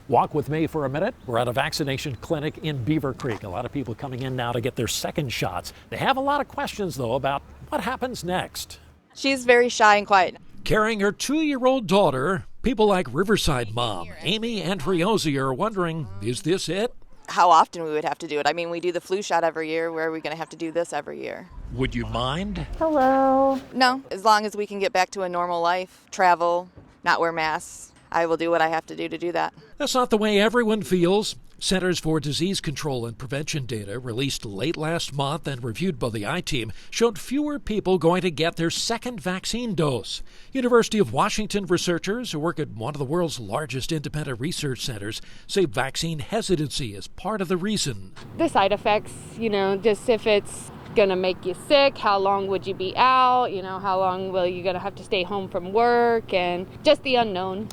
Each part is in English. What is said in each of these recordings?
Walk with me for a minute. We're at a vaccination clinic in Beaver Creek. A lot of people coming in now to get their second shots. They have a lot of questions, though, about what happens next. She's very shy and quiet. Carrying her 2-year-old daughter, people like Riverside mom Amy Andriozzi are wondering, is this it? How often we would have to do it. I mean, we do the flu shot every year. Where are we going to have to do this every year? Would you mind? Hello. No, as long as we can get back to a normal life, travel, not wear masks, I will do what I have to do that. That's not the way everyone feels. Centers for Disease Control and Prevention data released late last month and reviewed by the I-Team showed fewer people going to get their second vaccine dose. University of Washington researchers who work at one of the world's largest independent research centers say vaccine hesitancy is part of the reason. The side effects, just if it's going to make you sick, how long would you be out, how long will you going to have to stay home from work, and just the unknown.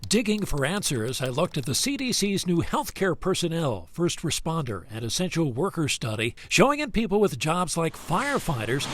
Digging for answers, I looked at the CDC's new healthcare personnel, first responder, and essential worker study, showing in people with jobs like firefighters,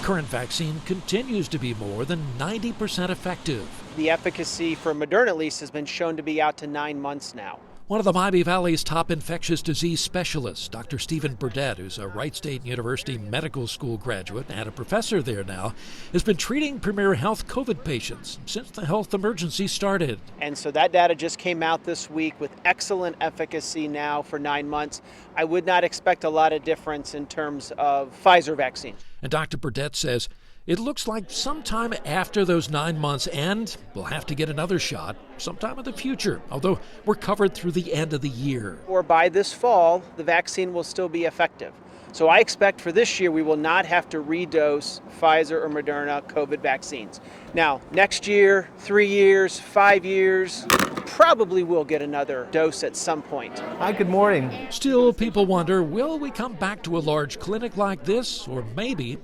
current vaccine continues to be more than 90% effective. The efficacy for Moderna, at least, has been shown to be out to 9 months now. One of the Miami Valley's top infectious disease specialists, Dr. Stephen Burdett, who's a Wright State University medical school graduate and a professor there now, has been treating Premier Health COVID patients since the health emergency started. And so that data just came out this week with excellent efficacy now for 9 months. I would not expect a lot of difference in terms of Pfizer vaccine. And Dr. Burdett says it looks like sometime after those 9 months end, we'll have to get another shot sometime in the future, although we're covered through the end of the year. Or by this fall, the vaccine will still be effective. So I expect for this year we will not have to redose Pfizer or Moderna COVID vaccines. Now, next year, 3 years, 5 years, probably will get another dose at some point. Hi, good morning. Still, people wonder, will we come back to a large clinic like this? Or maybe,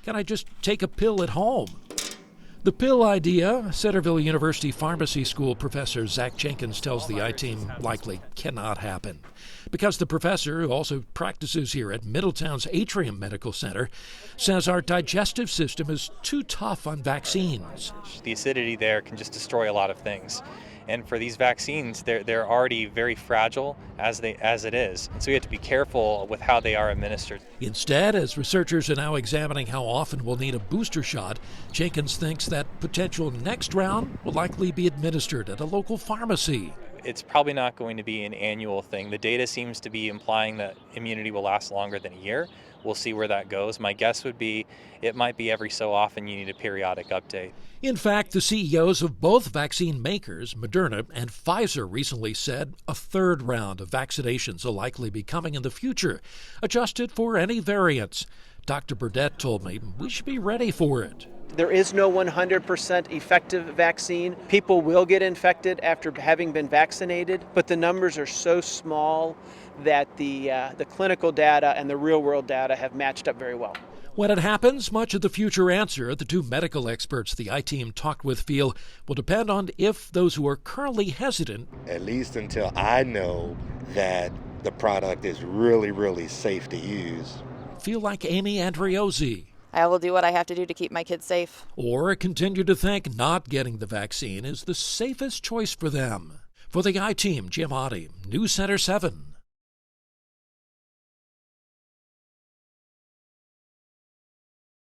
can I just take a pill at home? The pill idea, Centerville University Pharmacy School professor Zach Jenkins tells the I-Team likely cannot happen. Because the professor, who also practices here at Middletown's Atrium Medical Center, says our digestive system is too tough on vaccines. The acidity there can just destroy a lot of things. And for these vaccines, they're already very fragile as it is. So we have to be careful with how they are administered. Instead, as researchers are now examining how often we'll need a booster shot, Jenkins thinks that potential next round will likely be administered at a local pharmacy. It's probably not going to be an annual thing. The data seems to be implying that immunity will last longer than a year. We'll see where that goes. My guess would be it might be every so often you need a periodic update. In fact, the CEOs of both vaccine makers, Moderna and Pfizer, recently said a third round of vaccinations will likely be coming in the future, adjusted for any variants. Dr. Burdett told me we should be ready for it. There is no 100% effective vaccine. People will get infected after having been vaccinated, but the numbers are so small that the clinical data and the real-world data have matched up very well. When it happens, much of the future answer the two medical experts the I-Team talked with feel will depend on if those who are currently hesitant, at least until I know that the product is really, really safe to use, feel like Amy Andriozzi. I will do what I have to do to keep my kids safe. Or continue to think not getting the vaccine is the safest choice for them. For the I-Team, Jim Oddie, News Center 7.